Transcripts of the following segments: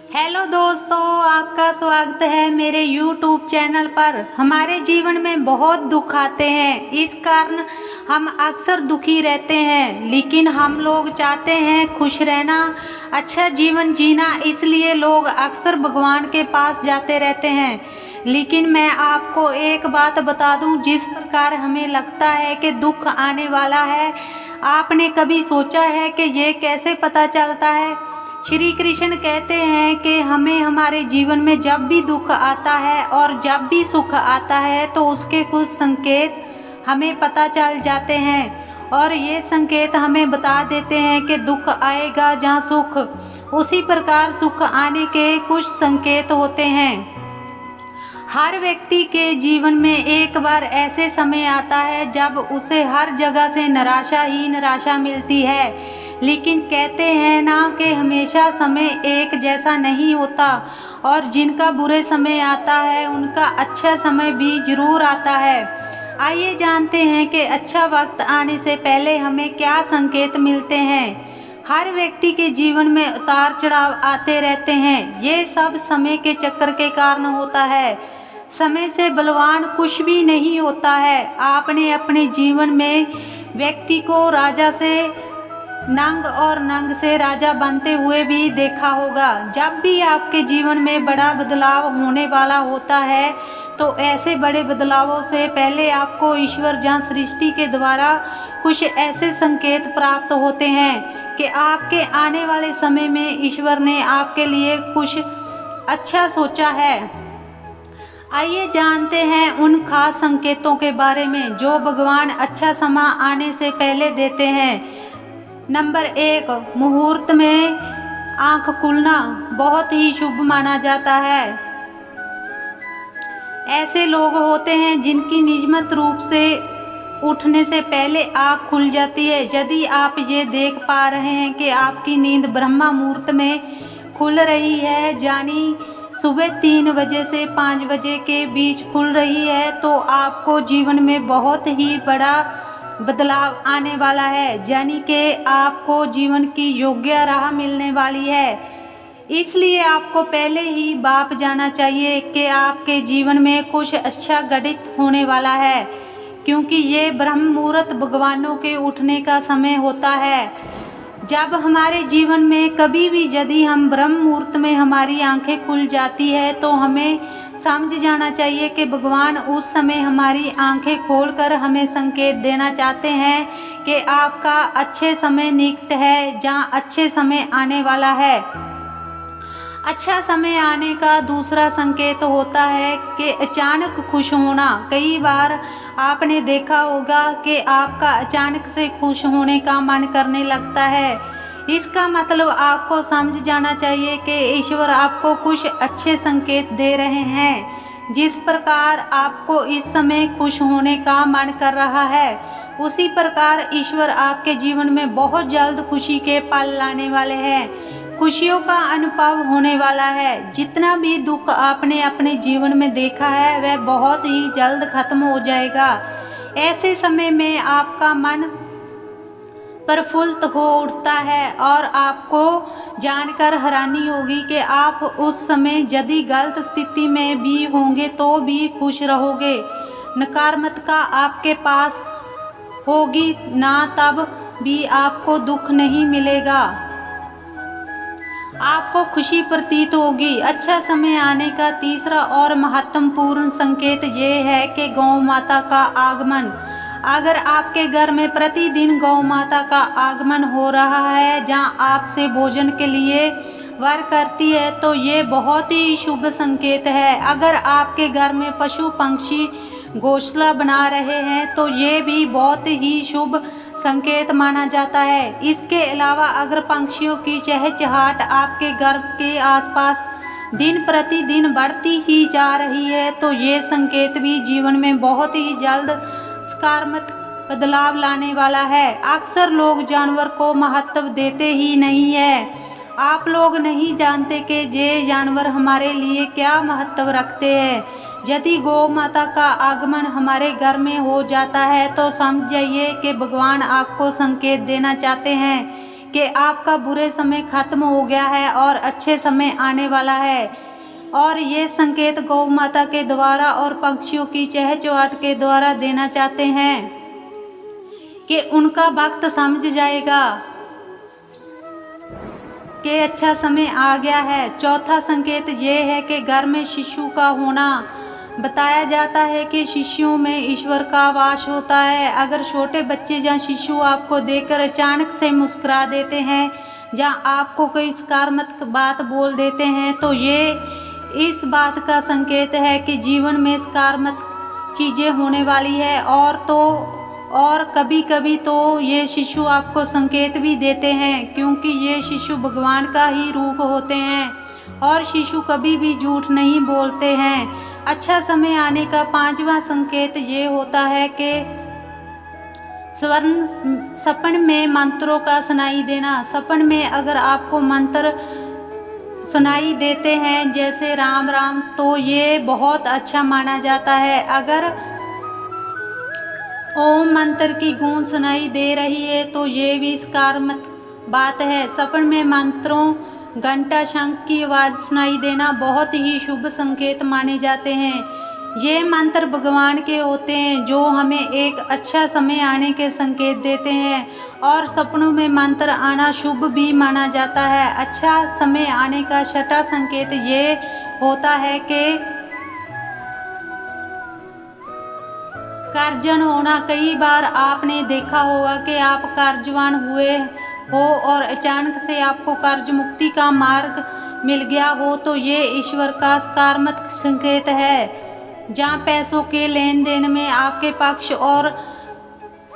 Hello दोस्तों, आपका स्वागत है मेरे YouTube चैनल पर। हमारे जीवन में बहुत दुख आते हैं, इस कारण हम अक्सर दुखी रहते हैं। लेकिन हम लोग चाहते हैं खुश रहना, अच्छा जीवन जीना, इसलिए लोग अक्सर भगवान के पास जाते रहते हैं। लेकिन मैं आपको एक बात बता दूं, जिस प्रकार हमें लगता है कि दुख आने वाला है, आपने कभी सोचा है कि ये कैसे पता चलता है? श्री कृष्ण कहते हैं कि हमें हमारे जीवन में जब भी दुख आता है और जब भी सुख आता है तो उसके कुछ संकेत हमें पता चल जाते हैं, और ये संकेत हमें बता देते हैं कि दुख आएगा जहाँ सुख, उसी प्रकार सुख आने के कुछ संकेत होते हैं। हर व्यक्ति के जीवन में एक बार ऐसे समय आता है जब उसे हर जगह से निराशा ही निराशा मिलती है। लेकिन कहते हैं ना कि हमेशा समय एक जैसा नहीं होता, और जिनका बुरे समय आता है उनका अच्छा समय भी जरूर आता है। आइए जानते हैं कि अच्छा वक्त आने से पहले हमें क्या संकेत मिलते हैं। हर व्यक्ति के जीवन में उतार चढ़ाव आते रहते हैं, ये सब समय के चक्कर के कारण होता है। समय से बलवान कुछ भी नहीं होता है। आपने अपने जीवन में व्यक्ति को राजा से नंग और नंग से राजा बनते हुए भी देखा होगा। जब भी आपके जीवन में बड़ा बदलाव होने वाला होता है तो ऐसे बड़े बदलावों से पहले आपको ईश्वर या सृष्टि के द्वारा कुछ ऐसे संकेत प्राप्त होते हैं कि आपके आने वाले समय में ईश्वर ने आपके लिए कुछ अच्छा सोचा है। आइए जानते हैं उन खास संकेतों के बारे में जो भगवान अच्छा समय आने से पहले देते हैं। नंबर 1, मुहूर्त में आंख खुलना बहुत ही शुभ माना जाता है। ऐसे लोग होते हैं जिनकी नियमित रूप से उठने से पहले आंख खुल जाती है। यदि आप ये देख पा रहे हैं कि आपकी नींद ब्रह्मा मुहूर्त में खुल रही है, यानी सुबह 3 बजे से 5 बजे के बीच खुल रही है, तो आपको जीवन में बहुत ही बड़ा बदलाव आने वाला है, यानी कि आपको जीवन की योग्य राह मिलने वाली है। इसलिए आपको पहले ही भाप जाना चाहिए कि आपके जीवन में कुछ अच्छा घटित होने वाला है, क्योंकि ये ब्रह्म मुहूर्त भगवानों के उठने का समय होता है। जब हमारे जीवन में कभी भी यदि हम ब्रह्म मुहूर्त में हमारी आंखें खुल जाती है तो हमें समझ जाना चाहिए कि भगवान उस समय हमारी आंखें खोलकर हमें संकेत देना चाहते हैं कि आपका अच्छे समय निकट है, जहाँ अच्छे समय आने वाला है। अच्छा समय आने का दूसरा संकेत होता है कि अचानक खुश होना। कई बार आपने देखा होगा कि आपका अचानक से खुश होने का मन करने लगता है। इसका मतलब आपको समझ जाना चाहिए कि ईश्वर आपको कुछ अच्छे संकेत दे रहे हैं। जिस प्रकार आपको इस समय खुश होने का मन कर रहा है, उसी प्रकार ईश्वर आपके जीवन में बहुत जल्द खुशी के पल लाने वाले हैं। खुशियों का अनुभव होने वाला है। जितना भी दुख आपने अपने जीवन में देखा है वह बहुत ही जल्द खत्म हो जाएगा। ऐसे समय में आपका मन प्रफुल्लित हो उठता है और आपको जानकर हैरानी होगी कि आप उस समय यदि गलत स्थिति में भी होंगे तो भी खुश रहोगे। नकारात्मकता आपके पास होगी ना, तब भी आपको दुख नहीं मिलेगा, आपको खुशी प्रतीत होगी। अच्छा समय आने का तीसरा और महत्वपूर्ण संकेत ये है कि गौ माता का आगमन। अगर आपके घर में प्रतिदिन गौ माता का आगमन हो रहा है, जहां आपसे भोजन के लिए वर करती है, तो ये बहुत ही शुभ संकेत है। अगर आपके घर में पशु पक्षी घोंसला बना रहे हैं तो ये भी बहुत ही शुभ संकेत माना जाता है। इसके अलावा अगर पंछियों की चहचहाट आपके घर के आसपास दिन प्रतिदिन बढ़ती ही जा रही है, तो ये संकेत भी जीवन में बहुत ही जल्द सकारात्मक बदलाव लाने वाला है। अक्सर लोग जानवर को महत्व देते ही नहीं है। आप लोग नहीं जानते कि ये जानवर हमारे लिए क्या महत्व रखते हैं। यदि गौ माता का आगमन हमारे घर में हो जाता है तो समझ जाइए कि भगवान आपको संकेत देना चाहते हैं कि आपका बुरे समय खत्म हो गया है और अच्छे समय आने वाला है। और ये संकेत गौ माता के द्वारा और पक्षियों की चहचहाट के द्वारा देना चाहते हैं कि उनका वक्त समझ जाएगा कि अच्छा समय आ गया है। चौथा संकेत ये है कि घर में शिशु का होना। बताया जाता है कि शिशुओं में ईश्वर का वास होता है। अगर छोटे बच्चे या शिशु आपको देखकर अचानक से मुस्कुरा देते हैं या आपको कोई सकारात्मक बात बोल देते हैं तो ये इस बात का संकेत है कि जीवन में सकारात्मक चीज़ें होने वाली है। और कभी कभी तो ये शिशु आपको संकेत भी देते हैं, क्योंकि ये शिशु भगवान का ही रूप होते हैं और शिशु कभी भी झूठ नहीं बोलते हैं। अच्छा समय आने का पांचवा संकेत ये होता है कि सपन में मंत्रों का सुनाई देना। सपन में अगर आपको मंत्र सुनाई देते हैं जैसे राम राम, तो ये बहुत अच्छा माना जाता है। अगर ओम मंत्र की गूंज सुनाई दे रही है तो ये भी सकारात्मक बात है। सपन में मंत्रों, घंटा, शंख की आवाज़ सुनाई देना बहुत ही शुभ संकेत माने जाते हैं। ये मंत्र भगवान के होते हैं जो हमें एक अच्छा समय आने के संकेत देते हैं और सपनों में मंत्र आना शुभ भी माना जाता है। अच्छा समय आने का छठा संकेत ये होता है कि कर्जन होना। कई बार आपने देखा होगा कि आप कर्जवान हुए हो और अचानक से आपको कर्ज मुक्ति का मार्ग मिल गया हो तो ये ईश्वर का सकारात्मक संकेत है। जहाँ पैसों के लेन देन में आपके पक्ष और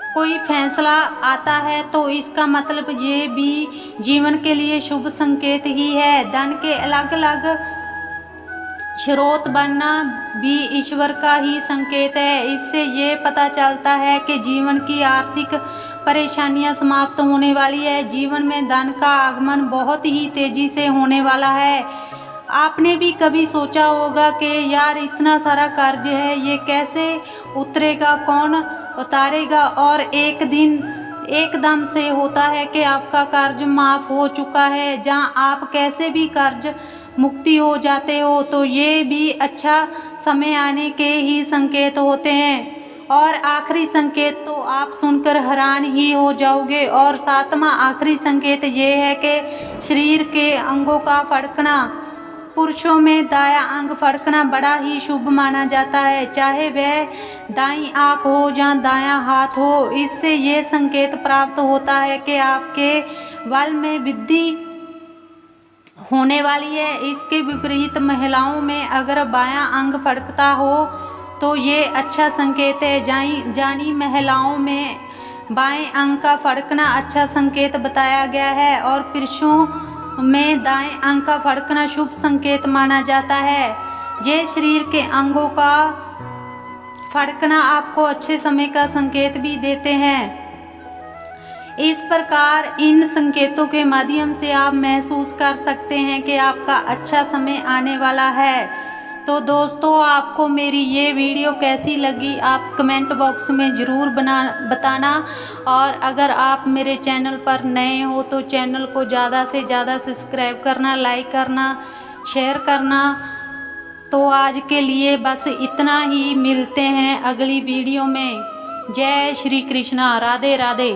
कोई फैसला आता है तो इसका मतलब ये भी जीवन के लिए शुभ संकेत ही है। धन के अलग अलग स्रोत बनना भी ईश्वर का ही संकेत है। इससे ये पता चलता है कि जीवन की आर्थिक परेशानियां समाप्त होने वाली है। जीवन में धन का आगमन बहुत ही तेजी से होने वाला है। आपने भी कभी सोचा होगा कि यार इतना सारा कर्ज है, ये कैसे उतरेगा, कौन उतारेगा, और एक दिन एकदम से होता है कि आपका कर्ज माफ़ हो चुका है, जहां आप कैसे भी कर्ज मुक्ति हो जाते हो। तो ये भी अच्छा समय आने के ही संकेत होते हैं। और आखिरी संकेत तो आप सुनकर हैरान ही हो जाओगे। और सातवां आखिरी संकेत ये है कि शरीर के अंगों का फड़कना। पुरुषों में दायां अंग फड़कना बड़ा ही शुभ माना जाता है, चाहे वह दाईं आंख हो या दायां हाथ हो। इससे ये संकेत प्राप्त होता है कि आपके बल में वृद्धि होने वाली है। इसके विपरीत महिलाओं में अगर बायां अंग फड़कता हो तो ये अच्छा संकेत है। जानी महिलाओं में बाएं अंग का फड़कना अच्छा संकेत बताया गया है और पुरुषों में दाएं अंग का फड़कना शुभ संकेत माना जाता है। ये शरीर के अंगों का फड़कना आपको अच्छे समय का संकेत भी देते हैं। इस प्रकार इन संकेतों के माध्यम से आप महसूस कर सकते हैं कि आपका अच्छा समय आने वाला है। तो दोस्तों, आपको मेरी ये वीडियो कैसी लगी आप कमेंट बॉक्स में ज़रूर बताना। और अगर आप मेरे चैनल पर नए हो तो चैनल को ज़्यादा से ज़्यादा सब्सक्राइब करना, लाइक करना, शेयर करना। तो आज के लिए बस इतना ही, मिलते हैं अगली वीडियो में। जय श्री कृष्णा, राधे राधे।